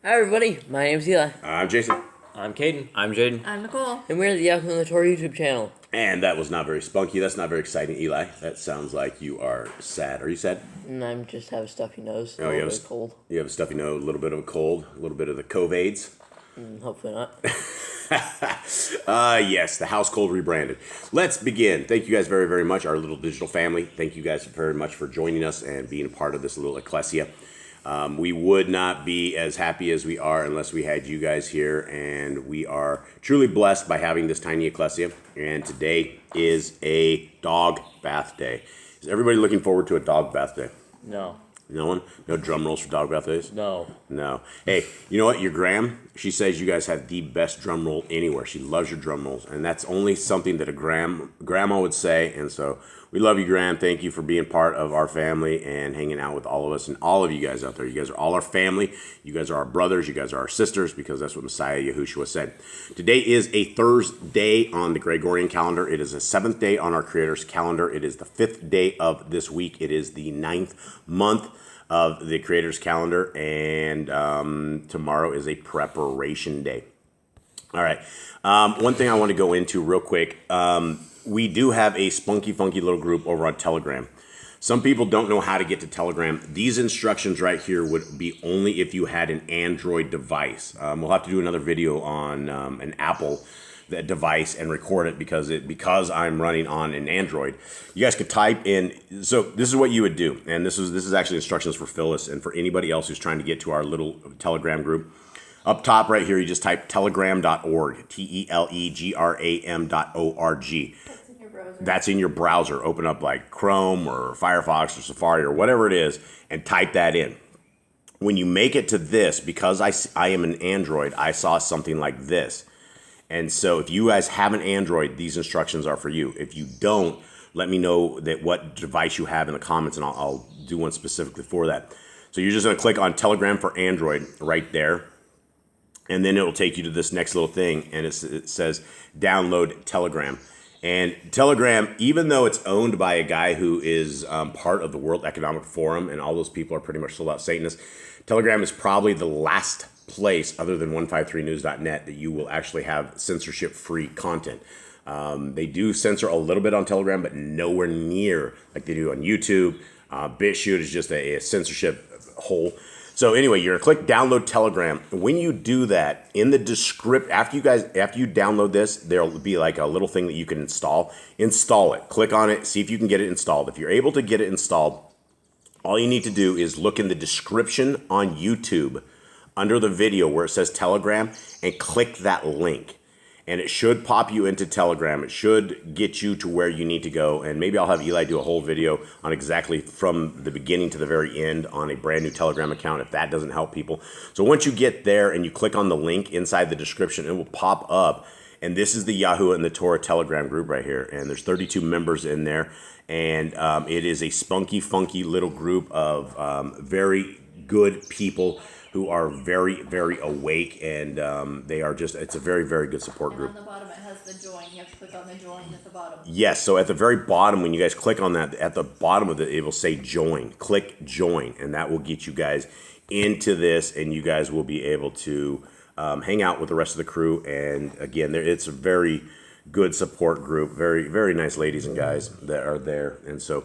Hi everybody, my name's Eli. I'm Jason. I'm Caden. I'm Jaden. I'm Nicole. And we're the Yahushua and the Torah YouTube channel. And that was not very spunky. That's not very exciting, Eli. That sounds like you are sad. Are you sad? And I'm just have a stuffy nose. Oh, you have a cold. You have a stuffy nose, a little bit of a cold, a little bit of the COVIDs. Hopefully not. Yes, the house cold rebranded. Let's begin. Thank you guys very, very much, our little digital family. Thank you guys very much for joining us and being a part of this little ecclesia. We would not be as happy as we are unless we had you guys here, and we are truly blessed by having this tiny ecclesia. And today is a dog bath day. Is everybody looking forward to a dog bath day? No. No one? No drum rolls for dog bath days? No. No. Hey, you know what? Your Gram, she says you guys have the best drum roll anywhere. She loves your drum rolls, and that's only something that a grandma would say. And so we love you, Gram. Thank you for being part of our family and hanging out with all of us and all of you guys out there. You guys are all our family. You guys are our brothers. You guys are our sisters, because that's what Messiah Yahushua said. Today is a Thursday on the Gregorian calendar. It is the 7th day on our Creator's calendar. It is the 5th day of this week. It is the 9th month of the Creator's calendar, and tomorrow is a preparation day. All right. One thing I want to go into real quick. We do have a spunky, funky little group over on Telegram. Some people don't know how to get to Telegram. These instructions right here would be only if you had an Android device. We'll have to do another video on an Apple device and record it because I'm running on an Android. You guys could type in. So this is what you would do, and this is actually instructions for Phyllis and for anybody else who's trying to get to our little Telegram group. Up top right here, you just type telegram.org, telegram.org. That's in your browser. Open up like Chrome or Firefox or Safari or whatever it is and type that in. When you make it to this, because I am an Android, I saw something like this. And so if you guys have an Android, these instructions are for you. If you don't, let me know what device you have in the comments, and I'll do one specifically for that. So you're just going to click on Telegram for Android right there. And then it'll take you to this next little thing, and it says download Telegram. And Telegram, even though it's owned by a guy who is part of the World Economic Forum, and all those people are pretty much sold out Satanists, Telegram is probably the last place other than 153news.net that you will actually have censorship-free content. They do censor a little bit on Telegram, but nowhere near like they do on YouTube. BitChute is just a censorship hole. So anyway, you're gonna click download Telegram. When you do that, in the description, after you download this, there'll be like a little thing that you can install. Install it. Click on it. See if you can get it installed. If you're able to get it installed, all you need to do is look in the description on YouTube under the video where it says Telegram and click that link. And it should pop you into Telegram. It should get you to where you need to go. And maybe I'll have Eli do a whole video on exactly from the beginning to the very end on a brand new Telegram account if that doesn't help people. So once you get there and you click on the link inside the description, it will pop up. And this is the Yahuwah and the Torah Telegram group right here. And there's 32 members in there. And it is a spunky, funky little group of very good people who are very, very awake, and they are it's a very, very good support group. And on the bottom it has the join. You have to click on the join at the bottom. Yes, so at the very bottom, when you guys click on that, at the bottom of it will say join. Click join, and that will get you guys into this, and you guys will be able to hang out with the rest of the crew. And again, it's a very good support group. Very, very nice ladies and guys that are there. And so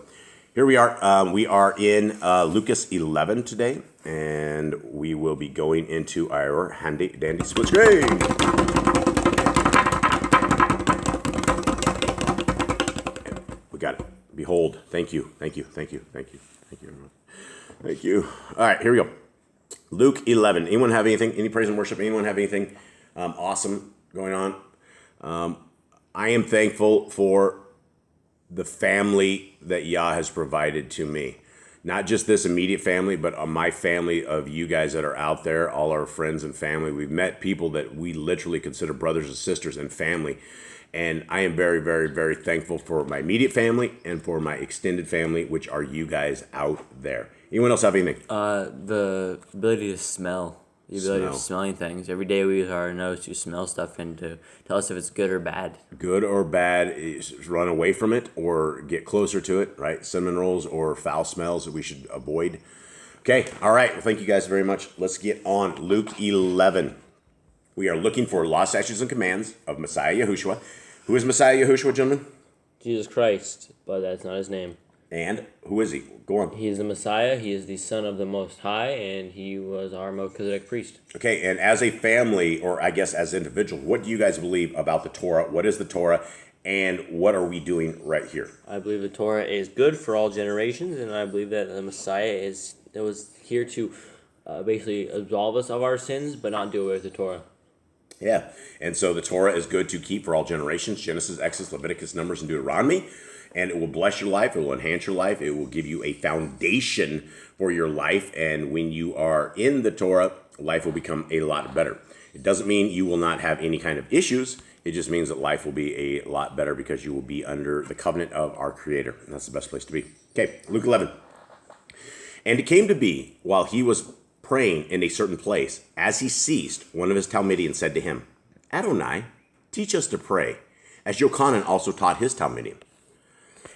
here we are. We are in Lucas 11 today, and we will be going into our handy dandy split screen. We got it. Behold. Thank you. Thank you. Thank you. Thank you. Thank you, everyone. Thank you. All right, here we go. Luke 11. Anyone have anything? Any praise and worship? Anyone have anything awesome going on? I am thankful for the family that Yah has provided to me. Not just this immediate family, but my family of you guys that are out there, all our friends and family. We've met people that we literally consider brothers and sisters and family. And I am very, very, very thankful for my immediate family and for my extended family, which are you guys out there. Anyone else have anything? The ability to smell. The ability of smelling things. Every day we use our nose to smell stuff and to tell us if it's good or bad. Good or bad, is run away from it or get closer to it, right? Cinnamon rolls or foul smells that we should avoid. Okay, all right. Well, thank you guys very much. Let's get on Luke 11. We are looking for law, statutes, and commands of Messiah Yahushua. Who is Messiah Yahushua, gentlemen? Jesus Christ, but that's not his name. And who is he? Go on. He is the Messiah. He is the Son of the Most High, and he was our Melchizedek priest. Okay, and as a family, or I guess as individuals, what do you guys believe about the Torah? What is the Torah, and what are we doing right here? I believe the Torah is good for all generations, and I believe that the Messiah was here to basically absolve us of our sins, but not do away with the Torah. Yeah, and so the Torah is good to keep for all generations, Genesis, Exodus, Leviticus, Numbers, and Deuteronomy, and it will bless your life, it will enhance your life, it will give you a foundation for your life, and when you are in the Torah, life will become a lot better. It doesn't mean you will not have any kind of issues, it just means that life will be a lot better because you will be under the covenant of our Creator, and that's the best place to be. Okay, Luke 11. And it came to be, while he was praying in a certain place, as he ceased, one of his Talmudians said to him, Adonai, teach us to pray, as Yochanan also taught his Talmudim.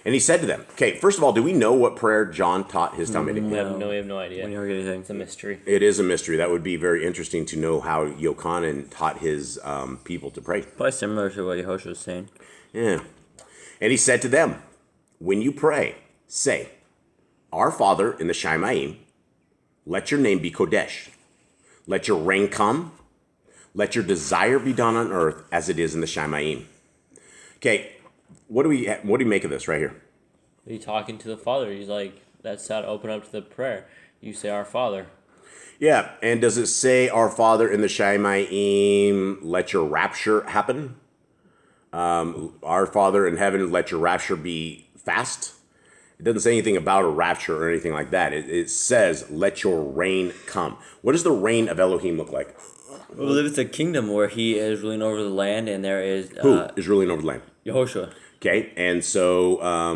And he said to them, okay, first of all, do we know what prayer John taught his Talmudim? We have no idea. We never get anything. It's a mystery. It is a mystery. That would be very interesting to know how Yochanan taught his people to pray. Probably similar to what Yahushua was saying. Yeah. And he said to them, when you pray, say, Our Father in the Shemaim, let your name be Kodesh. Let your reign come. Let your desire be done on earth as it is in the Shemaim. Okay, what do we make of this right here? He's talking to the Father. He's like, that's how to open up to the prayer. You say, Our Father. Yeah, and does it say, Our Father in the Shemaim, let your rapture happen? Our Father in heaven, let your rapture be fast? It doesn't say anything about a rapture or anything like that. It says, let your reign come. What does the reign of Elohim look like? Well, it's a kingdom where he is ruling over the land, and there is... Who is ruling over the land? Yahushua. Okay, and so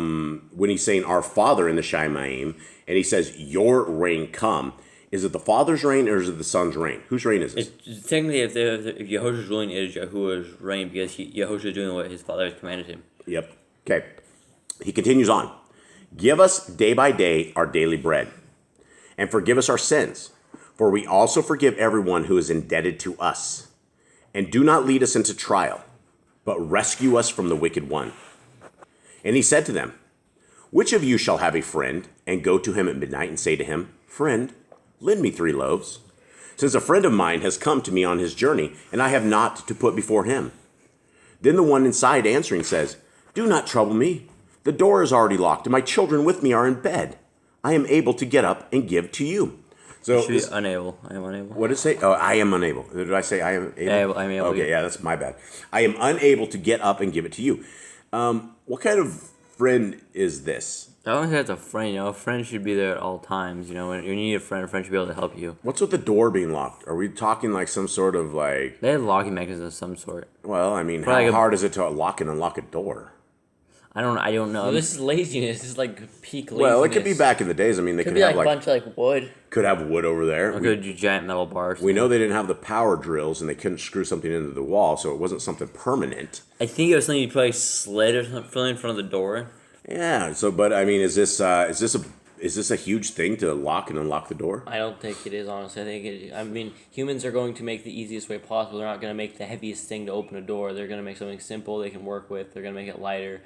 when he's saying our Father in the Shemaim, and he says, your reign come, is it the Father's reign or is it the Son's reign? Whose reign is this? Technically, if Yahushua's ruling, it is Yahuwah's reign, because Yahushua is doing what his Father has commanded him. Yep. Okay. He continues on. Give us day by day our daily bread, and forgive us our sins, for we also forgive everyone who is indebted to us. And do not lead us into trial, but rescue us from the wicked one. And he said to them, which of you shall have a friend, and go to him at midnight and say to him, Friend, lend me 3 loaves, since a friend of mine has come to me on his journey, and I have naught to put before him? Then the one inside answering says, Do not trouble me. The door is already locked, and my children with me are in bed. I am able to get up and give to you. So You should be unable. I am unable. What did it say? Oh, I am unable. Did I say I am able? I'm able. Okay, yeah, that's my bad. I am unable to get up and give it to you. What kind of friend is this? I don't think that's a friend. A friend should be there at all times. When you need a friend should be able to help you. What's with the door being locked? Are we talking like some sort of like... They have locking mechanisms of some sort. Well, I mean, Probably how hard is it to lock and unlock a door? I don't know. Well, this is laziness. This is like peak laziness. Well, it could be back in the days. I mean, they Could could be have like a like... bunch of like wood. Could have wood over there. Or could do giant metal bars. We know they didn't have the power drills and they couldn't screw something into the wall, so it wasn't something permanent. I think it was something you probably slid or something in front of the door. Yeah. So, but I mean, is this a huge thing to lock and unlock the door? I don't think it is, honestly. I mean, humans are going to make the easiest way possible. They're not going to make the heaviest thing to open a door. They're going to make something simple they can work with. They're going to make it lighter.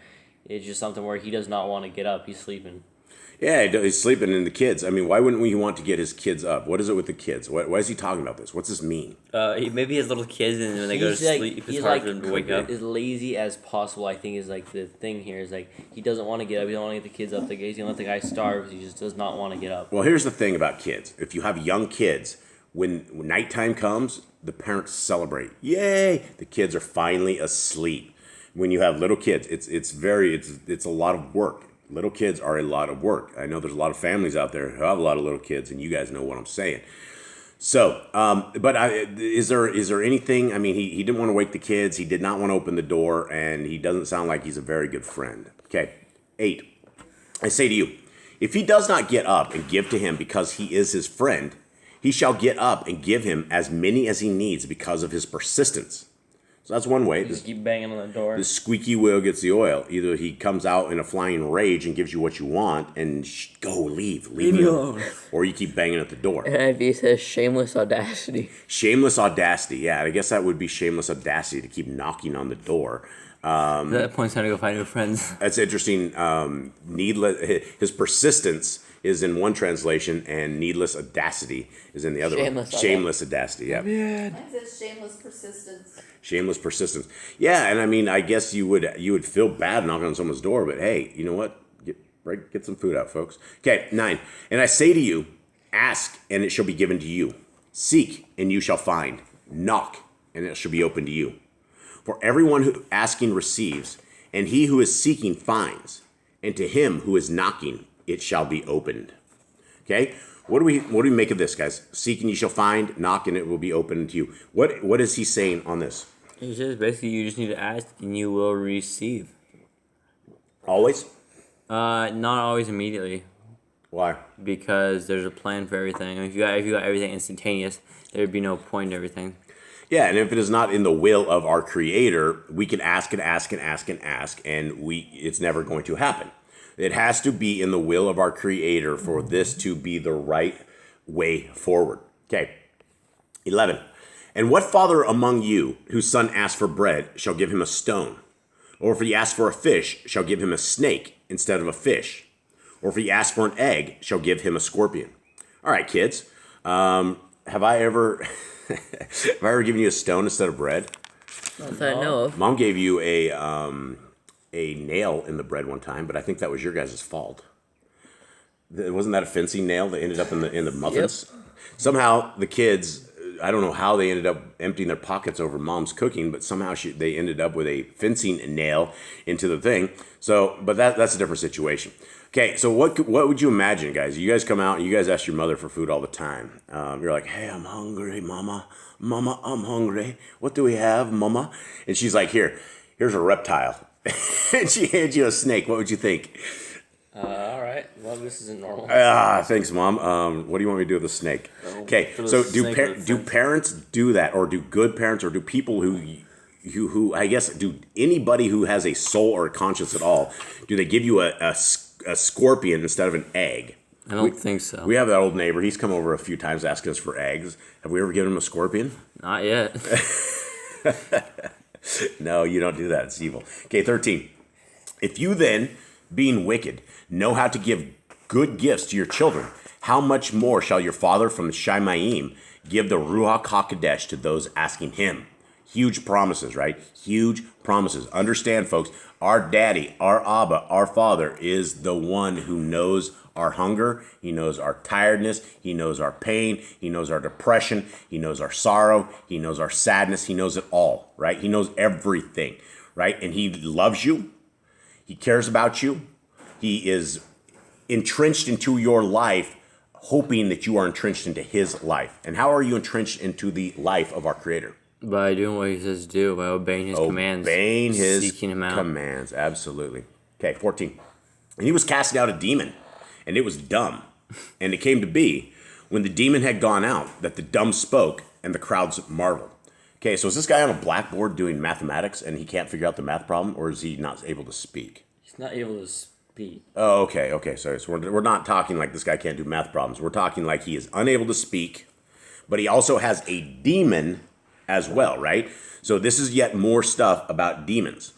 It's just something where he does not want to get up. He's sleeping. Yeah, he's sleeping, and the kids. I mean, why wouldn't we want to get his kids up? What is it with the kids? Why is he talking about this? What's this mean? Maybe he has little kids, and when they go to sleep, it's hard for them to wake up. As lazy as possible, I think, is like the thing here. Is like he doesn't want to get up. He doesn't want to get the kids up. He's gonna let the guy starve. He just does not want to get up. Well, here's the thing about kids. If you have young kids, when nighttime comes, the parents celebrate. Yay! The kids are finally asleep. When you have little kids, it's a lot of work. Little kids are a lot of work. I know there's a lot of families out there who have a lot of little kids, and you guys know what I'm saying. So, is there anything? I mean, he didn't want to wake the kids. He did not want to open the door, and he doesn't sound like he's a very good friend. Okay, 8. I say to you, if he does not get up and give to him because he is his friend, he shall get up and give him as many as he needs because of his persistence. So that's one way. Just keep banging on the door. The squeaky wheel gets the oil. Either he comes out in a flying rage and gives you what you want and leave me alone. Or you keep banging at the door. NIV says shameless audacity. Shameless audacity. Yeah, I guess that would be shameless audacity to keep knocking on the door. At that point, it's time to go find new friends. That's interesting. His persistence is in one translation, and needless audacity is in the other one. Shameless audacity. Yeah. Mine says shameless persistence. Shameless persistence. Yeah, and I mean, I guess you would feel bad knocking on someone's door, but hey, you know what? Get some food out, folks. Okay, 9. And I say to you, ask, and it shall be given to you. Seek, and you shall find. Knock, and it shall be opened to you. For everyone who asking receives, and he who is seeking finds, and to him who is knocking it shall be opened. Okay? What do we make of this, guys? Seek and you shall find, knock and it will be opened to you. What is he saying on this? He says basically you just need to ask and you will receive. Always? Not always immediately. Why? Because there's a plan for everything. I mean, if you got everything instantaneous, there'd be no point in everything. Yeah, and if it is not in the will of our Creator, we can ask and ask and ask and ask, and it's never going to happen. It has to be in the will of our Creator for this to be the right way forward. Okay, 11. And what father among you, whose son asks for bread, shall give him a stone? Or if he asks for a fish, shall give him a snake instead of a fish? Or if he asks for an egg, shall give him a scorpion? All right, kids, have I ever given you a stone instead of bread? Not that I know of. Mom gave you a nail in the bread one time, but I think that was your guys' fault. Wasn't that a fencing nail that ended up in the muffins? Yep. Somehow the kids, I don't know how they ended up emptying their pockets over Mom's cooking, but somehow they ended up with a fencing nail into the thing. So, but that's a different situation. Okay, so what would you imagine, guys? You guys come out and you guys ask your mother for food all the time. You're like, hey, I'm hungry, Mama. Mama, I'm hungry. What do we have, Mama? And she's like, here's a reptile. And she hands you a snake. What would you think? All right. Well, this isn't normal. Thanks, Mom. What do you want me to do with the snake? Okay, so do parents do that, or do good parents, or do people who I guess, do anybody who has a soul or a conscience at all, do they give you a scorpion instead of an egg? I don't think so. We have that old neighbor. He's come over a few times asking us for eggs. Have we ever given him a scorpion? Not yet. No, you don't do that. It's evil. Okay, 13. If you then, being wicked, know how to give good gifts to your children, how much more shall your Father from Shamayim give the Ruach HaKodesh to those asking him? Huge promises, right? Huge promises. Understand, folks, our daddy, our Abba, our Father is the one who knows our hunger. He knows our tiredness. He knows our pain. He knows our depression. He knows our sorrow. He knows our sadness. He knows it all, right? He knows everything, right? And he loves you. He cares about you. He is entrenched into your life, hoping that you are entrenched into his life. And how are you entrenched into the life of our Creator? By doing what he says do, by obeying his commands. Obeying his seeking him out. commands, absolutely. Okay, 14. And he was casting out a demon, and it was dumb. And it came to be, when the demon had gone out, that the dumb spoke, and the crowds marveled. Okay, so is this guy on a blackboard doing mathematics, and he can't figure out the math problem, or is he not able to speak? He's not able to speak. Oh, okay, sorry. So we're not talking like this guy can't do math problems. We're talking like he is unable to speak, but he also has a demon as well, right? So this is yet more stuff about demons.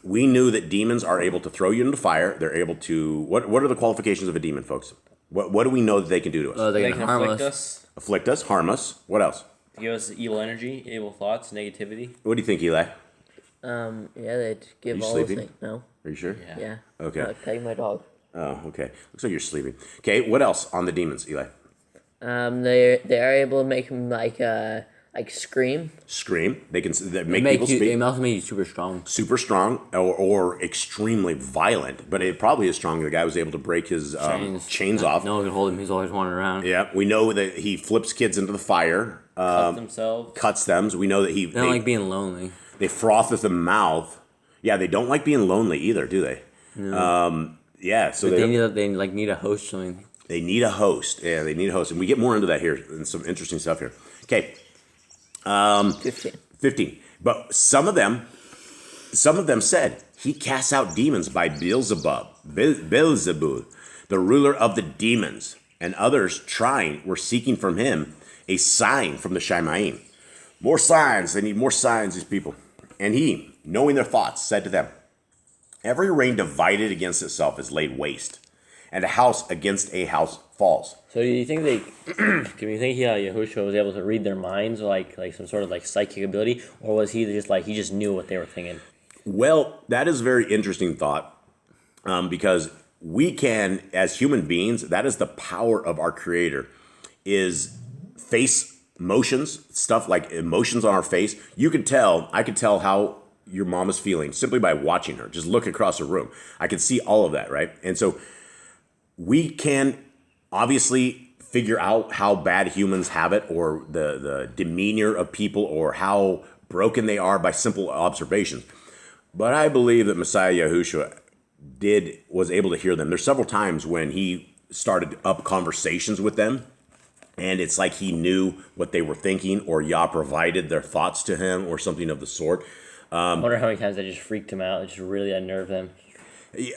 We knew that demons are able to throw you into fire. They're able to... What are the qualifications of a demon, folks? What do we know that they can do to us? They can harm us. Afflict us, harm us. What else? Give us evil energy, evil thoughts, negativity. What do you think, Eli? Yeah, they'd give you all sleeping? those things. No. Are you sure? Yeah. Okay. Petting my dog. Oh, okay. Looks like you're sleeping. Okay, what else on the demons, Eli? They are able to make them like scream. Scream. They can make people speak. They also make you super strong. Super strong or extremely violent, but it probably is strong. The guy was able to break his chains off. No one can hold him. He's always wandering around. Yeah, we know that he flips kids into the fire. Cuts them. So we know that they don't like being lonely. They froth at the mouth. Yeah, they don't like being lonely either, do they? No. Yeah, so they need a host or something. They need a host. Yeah, they need a host, and we get more into that here and some interesting stuff here. Okay. 15. 15. But some of them said, he casts out demons by Beelzebub, the ruler of the demons. And others were seeking from him a sign from the Shemaim. More signs. They need more signs, these people. And he, knowing their thoughts, said to them, every reign divided against itself is laid waste, and a house against a house falls. So do you think Yahushua was able to read their minds, like some sort of like psychic ability, or was he just knew what they were thinking? Well, that is a very interesting thought, because we can, as human beings, that is the power of our Creator, is face motions, stuff like emotions on our face. I could tell how your mom is feeling simply by watching her. Just look across the room. I can see all of that, right? And so we can obviously figure out how bad humans have it, or the demeanor of people, or how broken they are by simple observations. But I believe that Messiah Yahushua was able to hear them. There's several times when he started up conversations with them, and it's like he knew what they were thinking, or Yah provided their thoughts to him, or something of the sort. I wonder how many times that just freaked him out. It just really unnerved them.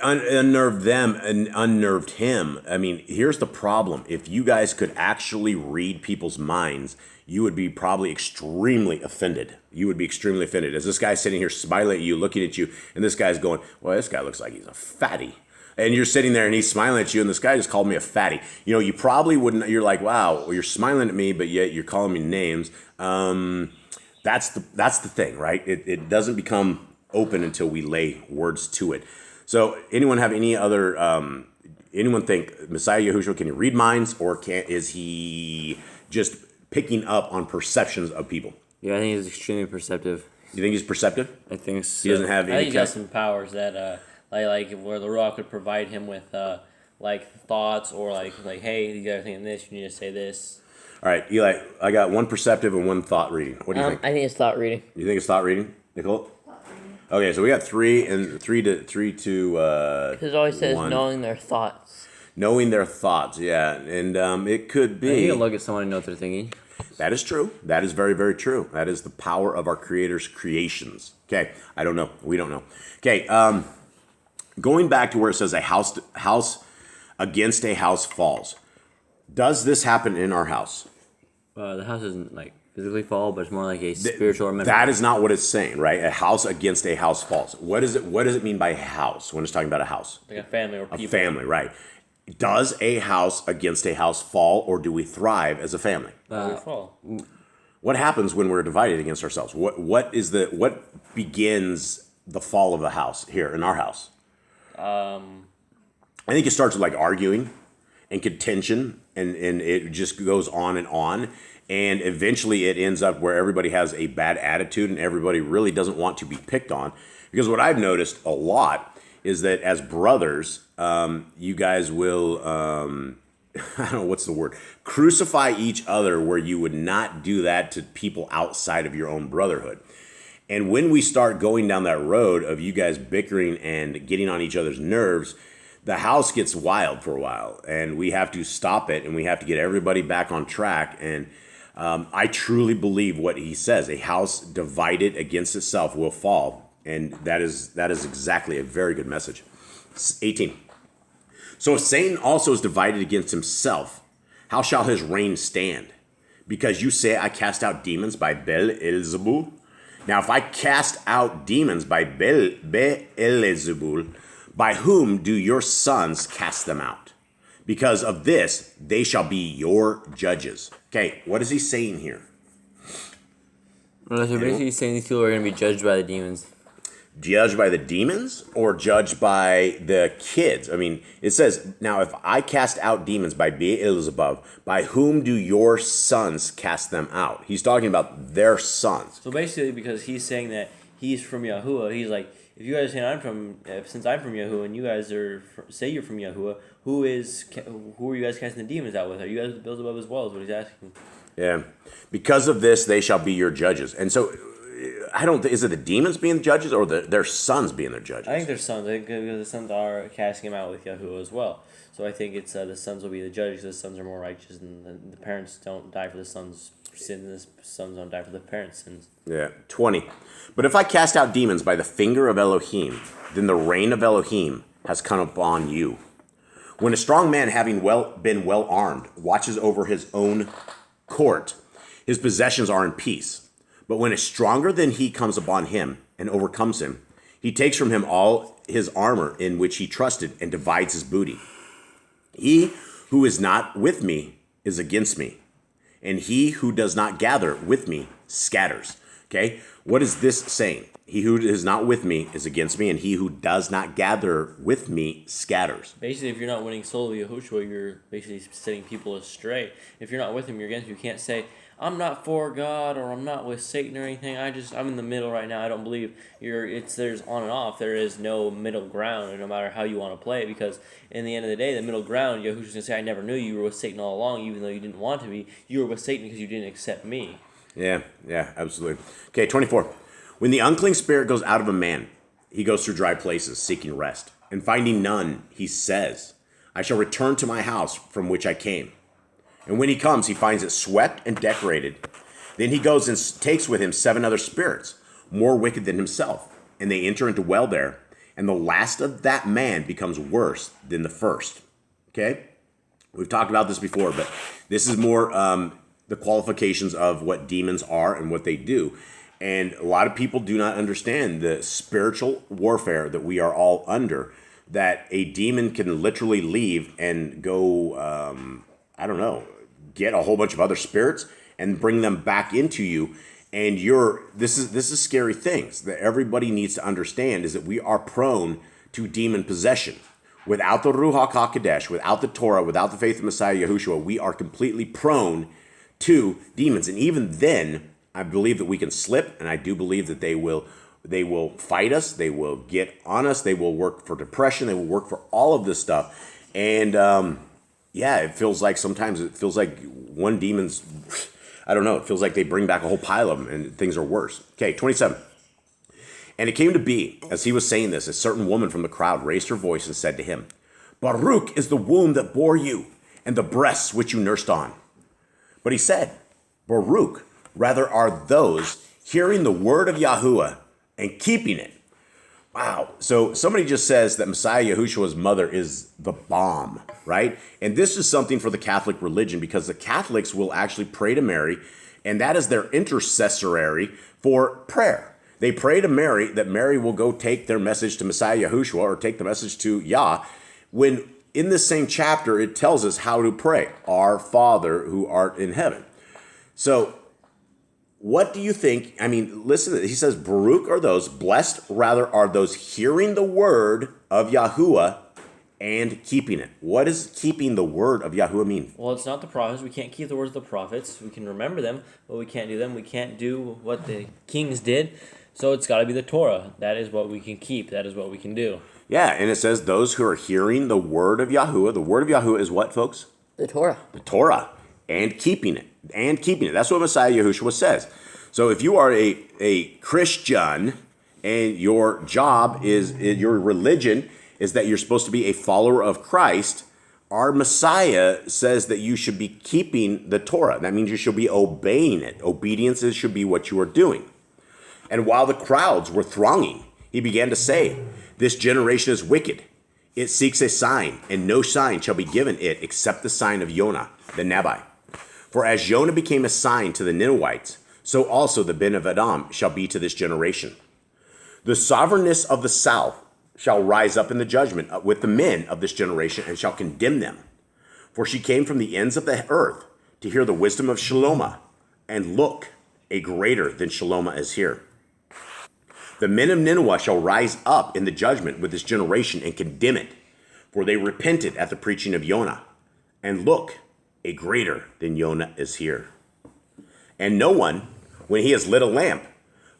Unnerved them and unnerved him. I mean, here's the problem. If you guys could actually read people's minds, you would be probably extremely offended. You would be extremely offended. As this guy's sitting here smiling at you, looking at you, and this guy's going, well, this guy looks like he's a fatty. And you're sitting there and he's smiling at you, and this guy just called me a fatty. You know, you probably wouldn't, you're like, wow, well, you're smiling at me, but yet you're calling me names. That's the thing, right? It doesn't become open until we lay words to it. So anyone have any other, anyone think Messiah Yahushua, can he read minds, or is he just picking up on perceptions of people? Yeah, I think he's extremely perceptive. You think he's perceptive? I think so. He doesn't have any. I think he has some powers that, like where the Ruach could provide him with, like thoughts, or like hey, you gotta think of this. You need to say this. All right, Eli, I got one perceptive and one thought reading. What do you think? I think it's thought reading. You think it's thought reading, Nicole? Okay, so we got three to Because it always says one. knowing their thoughts. Knowing their thoughts, yeah, and it could be. You can look at someone and know what they're thinking. That is true. That is very, very true. That is the power of our Creator's creations. Okay, I don't know. We don't know. Okay, going back to where it says a house against a house falls. Does this happen in our house? The house doesn't like physically fall, but it's more like a spiritual or mental. That is not what it's saying, right? A house against a house falls. What does it mean by house when it's talking about a house? Like a family or people. A family, right? Does a house against a house fall, or do we thrive as a family? We fall. What happens when we're divided against ourselves? What begins the fall of the house here in our house? I think it starts with like arguing and contention, and it just goes on, and eventually it ends up where everybody has a bad attitude and everybody really doesn't want to be picked on. Because what I've noticed a lot is that as brothers, you guys will, I don't know what's the word, crucify each other, where you would not do that to people outside of your own brotherhood. And when we start going down that road of you guys bickering and getting on each other's nerves, the house gets wild for a while, and we have to stop it, and we have to get everybody back on track. And I truly believe what he says: a house divided against itself will fall, and that is exactly a very good message. 18. So if Satan also is divided against himself, how shall his reign stand? Because you say, I cast out demons by Beelzebul. Now, if I cast out demons by Beelzebul, by whom do your sons cast them out? Because of this, they shall be your judges. Okay, what is he saying here? Well, so basically he's saying these people are going to be judged by the demons. Judged by the demons, or judged by the kids? I mean, it says, now if I cast out demons by Beelzebub, by whom do your sons cast them out? He's talking about their sons. So basically, because he's saying that he's from Yahuwah, he's like, if you guys say since I'm from Yahuwah, and you guys say you're from Yahuwah, who are you guys casting the demons out with? Are you guys with Beelzebub as well? Is what he's asking. Yeah, because of this, they shall be your judges. And so, is it the demons being the judges, or their sons being their judges? I think their sons. I think the sons are casting him out with Yahuwah as well. So I think it's the sons will be the judges. The sons are more righteous, and the parents don't die for the sons. sin, and the sons don't die for the parents' sins. Yeah, 20. But if I cast out demons by the finger of Elohim, then the reign of Elohim has come upon you. When a strong man, having been well armed, watches over his own court, his possessions are in peace. But when a stronger than he comes upon him and overcomes him, he takes from him all his armor in which he trusted and divides his booty. He who is not with me is against me, and he who does not gather with me scatters. Okay, what is this saying? He who is not with me is against me, and he who does not gather with me scatters. Basically, if you're not winning souls with Yahushua, you're basically setting people astray. If you're not with him, you're against him. You can't say, I'm not for God, or I'm not with Satan or anything. I'm in the middle right now. I don't believe there's on and off. There is no middle ground, no matter how you want to play it, because in the end of the day, the middle ground, Yahushua's going to say, I never knew you were with Satan all along, even though you didn't want to be. You were with Satan because you didn't accept me. Yeah, absolutely. Okay, 24. When the unclean spirit goes out of a man, he goes through dry places, seeking rest. And finding none, he says, I shall return to my house from which I came. And when he comes, he finds it swept and decorated. Then he goes and takes with him 7 other spirits, more wicked than himself. And they enter and dwell there. And the last of that man becomes worse than the first. Okay? We've talked about this before, but this is more the qualifications of what demons are and what they do. And a lot of people do not understand the spiritual warfare that we are all under, that a demon can literally leave and go, get a whole bunch of other spirits and bring them back into you. And this is scary things that everybody needs to understand, is that we are prone to demon possession. Without the Ruach HaKodesh, without the Torah, without the faith of Messiah Yahushua, we are completely prone to demons. And even then, I believe that we can slip, and I do believe that they will fight us, they will get on us, they will work for depression, they will work for all of this stuff. And it feels like one demon's, I don't know, it feels like they bring back a whole pile of them and things are worse. Okay, 27. And it came to be, as he was saying this, a certain woman from the crowd raised her voice and said to him, Baruch is the womb that bore you, and the breasts which you nursed on. But he said, Baruch rather are those hearing the word of Yahuwah and keeping it. Wow. So somebody just says that Messiah Yahushua's mother is the bomb, right? And this is something for the Catholic religion, because the Catholics will actually pray to Mary, and that is their intercessory for prayer. They pray to Mary that Mary will go take their message to Messiah Yahushua, or take the message to Yah, when in this same chapter it tells us how to pray. Our Father who art in heaven. So what do you think? I mean, listen to this. He says, Baruch are those, blessed rather are those hearing the word of Yahuwah and keeping it. What does keeping the word of Yahuwah mean? Well, it's not the prophets. We can't keep the words of the prophets. We can remember them, but we can't do them. We can't do what the kings did. So it's got to be the Torah. That is what we can keep. That is what we can do. Yeah, and it says those who are hearing the word of Yahuwah. The word of Yahuwah is what, folks? The Torah. The Torah. And keeping it. And keeping it. That's what Messiah Yahushua says. So if you are a Christian and your job is, your religion is that you're supposed to be a follower of Christ, our Messiah says that you should be keeping the Torah. That means you should be obeying it. Obedience should be what you are doing. And while the crowds were thronging, he began to say, this generation is wicked. It seeks a sign, and no sign shall be given it except the sign of Jonah, the Nabi. For as Jonah became a sign to the Ninevites, so also the Ben of Adam shall be to this generation. The sovereignness of the south shall rise up in the judgment with the men of this generation and shall condemn them. For she came from the ends of the earth to hear the wisdom of Shalomah, and look, a greater than Shalomah is here. The men of Nineveh shall rise up in the judgment with this generation and condemn it, for they repented at the preaching of Jonah. And look, a greater than Jonah is here. And no one, when he has lit a lamp,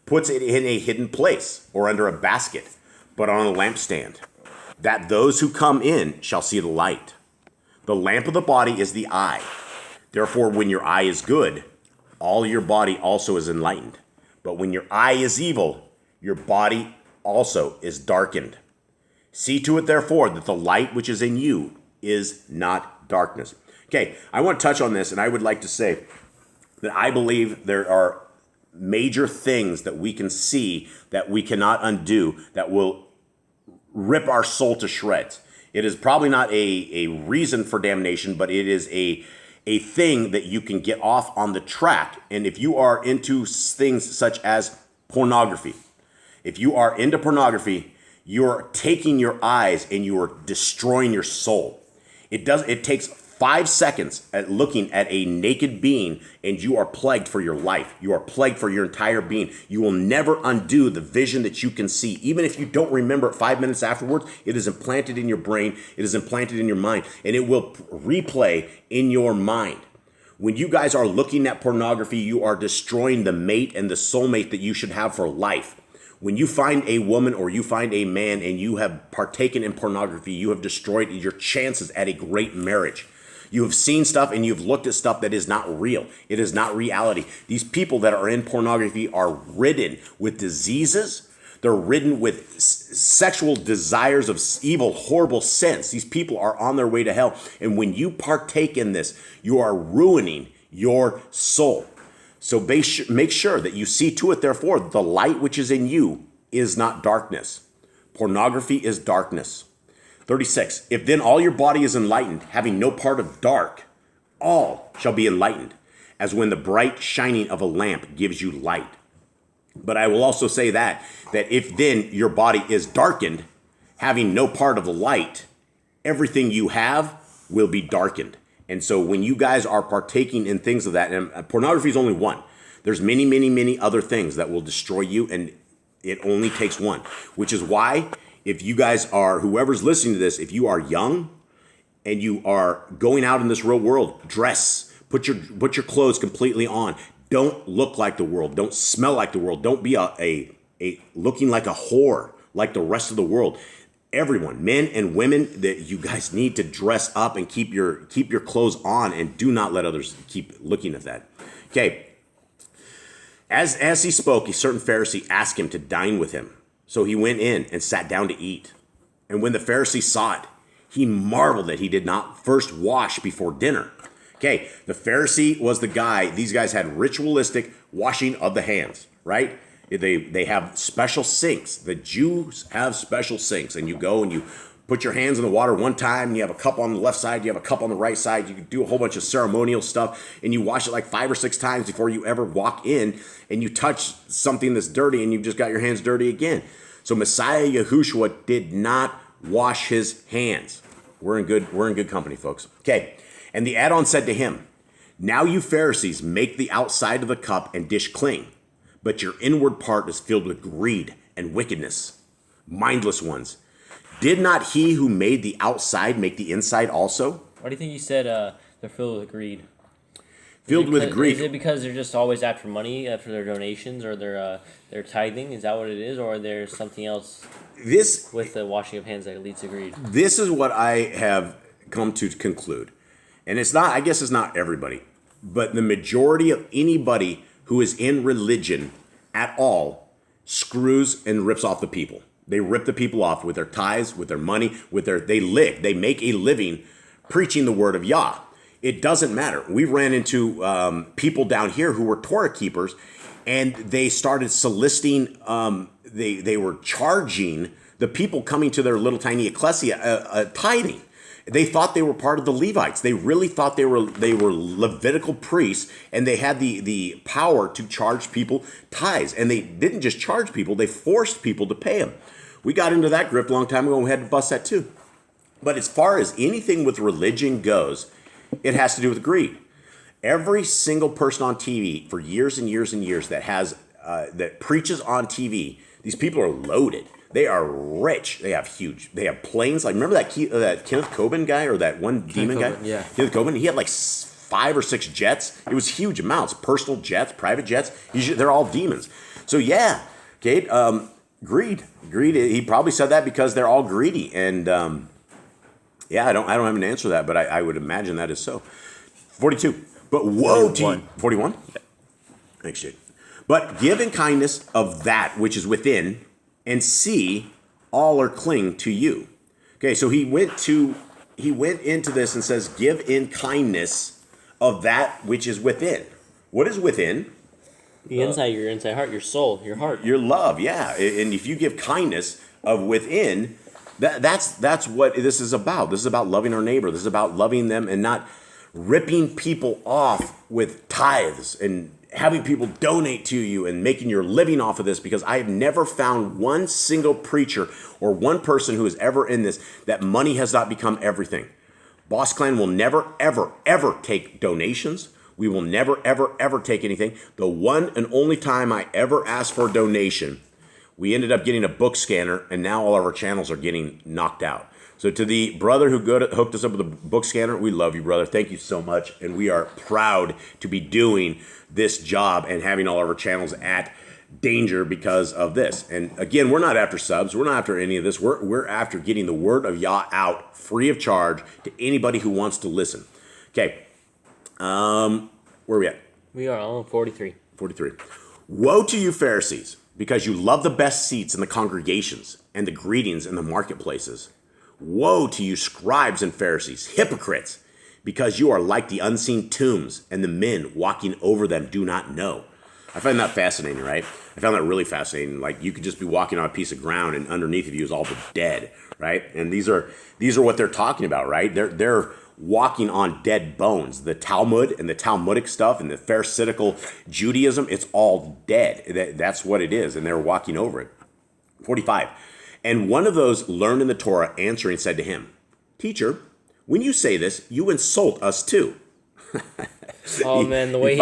puts it in a hidden place or under a basket, but on a lampstand, that those who come in shall see the light. The lamp of the body is the eye. Therefore, when your eye is good, all your body also is enlightened. But when your eye is evil, your body also is darkened. See to it, therefore, that the light which is in you is not darkness. Okay, I want to touch on this, and I would like to say that I believe there are major things that we can see that we cannot undo that will rip our soul to shreds. It is probably not a reason for damnation, but it is a thing that you can get off on the track. And if you are into things such as pornography, if you are into pornography, you're taking your eyes and you are destroying your soul. It takes 5 seconds at looking at a naked being and you are plagued for your life. You are plagued for your entire being. You will never undo the vision that you can see. Even if you don't remember it 5 minutes afterwards, it is implanted in your brain. It is implanted in your mind, and it will replay in your mind. When you guys are looking at pornography, you are destroying the mate and the soulmate that you should have for life. When you find a woman or you find a man and you have partaken in pornography, you have destroyed your chances at a great marriage. You have seen stuff and you've looked at stuff that is not real. It is not reality. These people that are in pornography are ridden with diseases. They're ridden with sexual desires of evil, horrible sins. These people are on their way to hell. And when you partake in this, you are ruining your soul. So make sure that you see to it, therefore, the light which is in you is not darkness. Pornography is darkness. 36, if then all your body is enlightened, having no part of dark, all shall be enlightened, as when the bright shining of a lamp gives you light. But I will also say that if then your body is darkened, having no part of the light, everything you have will be darkened. And so when you guys are partaking in things of that, and pornography is only one. There's many, many, many other things that will destroy you, and it only takes one, which is why if you guys are, whoever's listening to this, if you are young and you are going out in this real world, dress, put your clothes completely on. Don't look like the world. Don't smell like the world. Don't be a looking like a whore like the rest of the world. Everyone, men and women, that you guys need to dress up and keep your clothes on, and do not let others keep looking at that. Okay. As he spoke, a certain Pharisee asked him to dine with him. So he went in and sat down to eat. And when the Pharisee saw it, he marveled that he did not first wash before dinner. Okay, the Pharisee was the guy, these guys had ritualistic washing of the hands, right? They have special sinks. The Jews have special sinks, and you go and you put your hands in the water one time, and you have a cup on the left side, you have a cup on the right side, you can do a whole bunch of ceremonial stuff, and you wash it like 5 or 6 times before you ever walk in, and you touch something that's dirty, and you've just got your hands dirty again. So Messiah Yahushua did not wash his hands. We're in good company, folks. Okay, and the add-on said to him, now you Pharisees make the outside of the cup and dish clean, but your inward part is filled with greed and wickedness. Mindless ones. Did not he who made the outside make the inside also? Why do you think you said they're filled with greed? Filled with greed. Is it because they're just always after money, after their donations, or their tithing? Is that what it is, or there's something else with the washing of hands that leads to greed? This is what I have come to conclude. And it's not, I guess it's not everybody, but the majority of anybody who is in religion at all screws and rips off the people. They rip the people off with their tithes, with their money, they make a living preaching the word of Yah. It doesn't matter. We ran into people down here who were Torah keepers, and they started soliciting, they were charging the people coming to their little tiny ecclesia tithing. They thought they were part of the Levites. They really thought they were Levitical priests, and they had the power to charge people tithes. And they didn't just charge people, they forced people to pay them. We got into that grift a long time ago, and we had to bust that too. But as far as anything with religion goes, it has to do with greed. Every single person on TV for years and years and years that preaches on TV, these people are loaded. They are rich. They have planes. Like, remember that Kenneth Copeland guy, or that one demon guy? Yeah. Kenneth Copeland. He had like 5 or 6 jets. It was huge amounts. Personal jets, private jets. They're all demons. So yeah, Kate, greed. He probably said that because they're all greedy. And yeah, I don't have an answer to that, but I would imagine that is so. 42. But woe to you. 41? Yeah. Thanks, Jade. But give in kindness of that which is within, and see, all are cling to you. Okay, so he went into this and says, give in kindness of that which is within. What is within? The inside, your inside heart, your soul, your heart. Your love, yeah. And if you give kindness of within, that's what this is about. This is about loving our neighbor. This is about loving them and not ripping people off with tithes and having people donate to you and making your living off of this, because I have never found one single preacher or one person who is ever in this that money has not become everything. Boss Clan will never, ever, ever take donations. We will never, ever, ever take anything. The one and only time I ever asked for a donation, we ended up getting a book scanner, and now all of our channels are getting knocked out. So to the brother who hooked us up with a book scanner, we love you, brother. Thank you so much. And we are proud to be doing this job and having all of our channels at danger because of this. And again, we're not after subs. We're not after any of this. We're after getting the word of Yah out free of charge to anybody who wants to listen. Okay. Where are we at? We are on 43. 43. Woe to you, Pharisees, because you love the best seats in the congregations and the greetings in the marketplaces. Woe to you, scribes and Pharisees, hypocrites, because you are like the unseen tombs, and the men walking over them do not know. I find that fascinating, right? I found that really fascinating. Like, you could just be walking on a piece of ground, and underneath of you is all the dead, right? And these are what they're talking about, right? They're walking on dead bones. The Talmud and the Talmudic stuff and the Pharisaical Judaism, it's all dead. That's what it is, and they're walking over it. 45. And one of those learned in the Torah answering said to him, Teacher, when you say this, you insult us too. Oh man, the way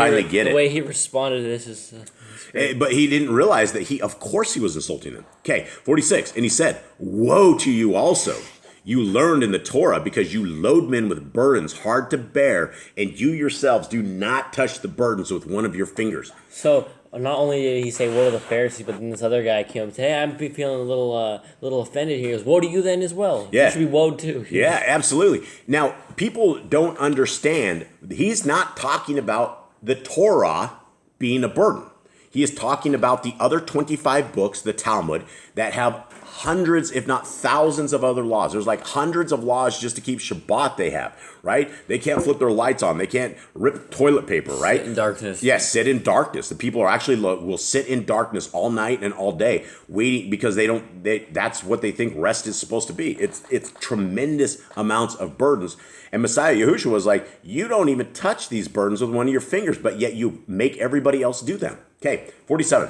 he responded to this is. But he didn't realize that of course he was insulting them. Okay, 46. And he said, Woe to you also. You learned in the Torah because you load men with burdens hard to bear, and you yourselves do not touch the burdens with one of your fingers. So not only did he say woe to the Pharisees, but then this other guy came up and said, hey, I'm feeling a little offended here. He goes, woe to you then as well. Yeah. You should be woe too. Yeah, absolutely. Now, people don't understand, he's not talking about the Torah being a burden. He is talking about the other 25 books, the Talmud, that have hundreds, if not thousands of other laws. There's like hundreds of laws just to keep Shabbat they have, right? They can't flip their lights on. They can't rip toilet paper, right? Sit in darkness. Yes, sit in darkness. The people are actually will sit in darkness all night and all day, waiting because that's what they think rest is supposed to be. It's tremendous amounts of burdens. And Messiah Yahushua was like, you don't even touch these burdens with one of your fingers, but yet you make everybody else do them. Okay, 47.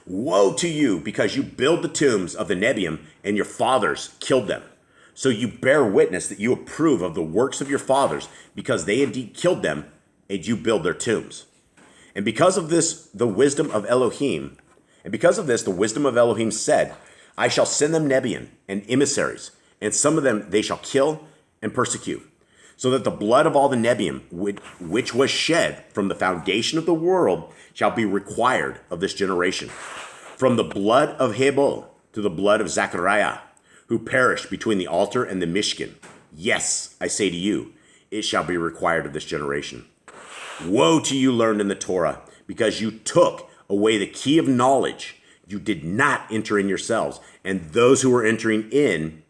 Woe to you, because you build the tombs of the Nebiim, and your fathers killed them. So you bear witness that you approve of the works of your fathers, because they indeed killed them, and you build their tombs. And because of this, the wisdom of Elohim said, I shall send them Nebiim and emissaries, and some of them they shall kill and persecute, so that the blood of all the Nebiim, which was shed from the foundation of the world, shall be required of this generation. From the blood of Hebel to the blood of Zechariah, who perished between the altar and the Mishkan. Yes, I say to you, it shall be required of this generation. Woe to you learned in the Torah, because you took away the key of knowledge. You did not enter in yourselves, and those who were entering in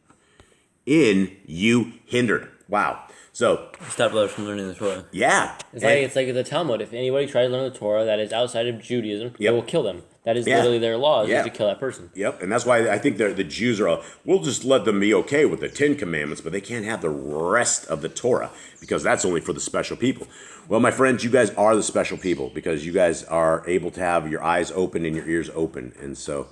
you hindered. Wow. So Stop others from learning the Torah. yeah. It's like the Talmud. If anybody tries to learn the Torah that is outside of Judaism, they will kill them. That is literally their law, is to kill that person. Yep, and that's why I think the Jews are we'll just let them be okay with the 10 Commandments, but they can't have the rest of the Torah, because that's only for the special people. Well, my friends, you guys are the special people, because you guys are able to have your eyes open and your ears open. And so,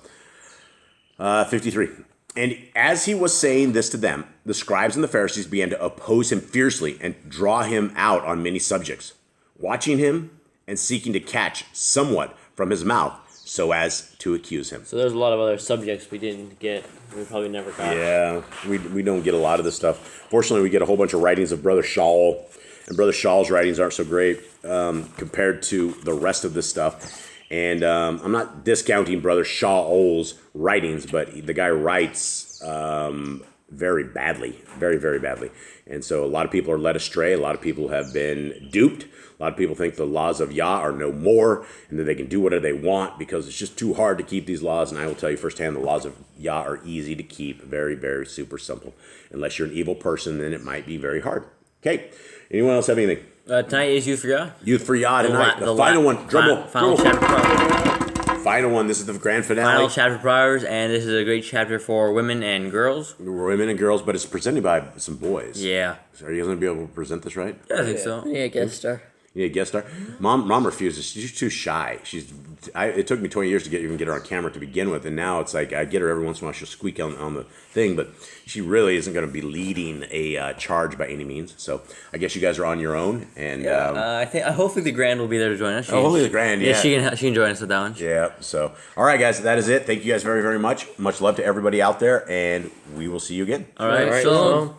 53. And as he was saying this to them, the scribes and the Pharisees began to oppose him fiercely and draw him out on many subjects, watching him and seeking to catch somewhat from his mouth so as to accuse him. So there's a lot of other subjects we didn't get. We probably never got. Yeah, we don't get a lot of this stuff. Fortunately, we get a whole bunch of writings of Brother Shaul, and Brother Shaul's writings aren't so great compared to the rest of this stuff. And I'm not discounting Brother Shaul's writings, but the guy writes very badly, very, very badly. And so a lot of people are led astray. A lot of people have been duped. A lot of people think the laws of Yah are no more and that they can do whatever they want because it's just too hard to keep these laws. And I will tell you firsthand, the laws of Yah are easy to keep, very, very super simple. Unless you're an evil person, then it might be very hard. Okay, anyone else have anything? Tonight is Youth for Yah. Youth for Yah tonight. The final one. Final chapter. Final one. This is the grand finale. Final chapter for Proverbs, and this is a great chapter for women and girls. Women and girls, but it's presented by some boys. Yeah. So are you going to be able to present this right? I think so. Yeah, guest star. You need a guest star? Mom refuses. She's too shy. It took me 20 years to even get her on camera to begin with, and now it's like I get her every once in a while. She'll squeak on the thing, but she really isn't going to be leading a charge by any means. So I guess you guys are on your own. And I think hopefully the Grand will be there to join us. Hopefully the Grand, yeah. Yeah, she can join us with that one. Yeah. So all right, guys, that is it. Thank you guys very, very much. Much love to everybody out there, and we will see you again. All right, Shalom. Shalom.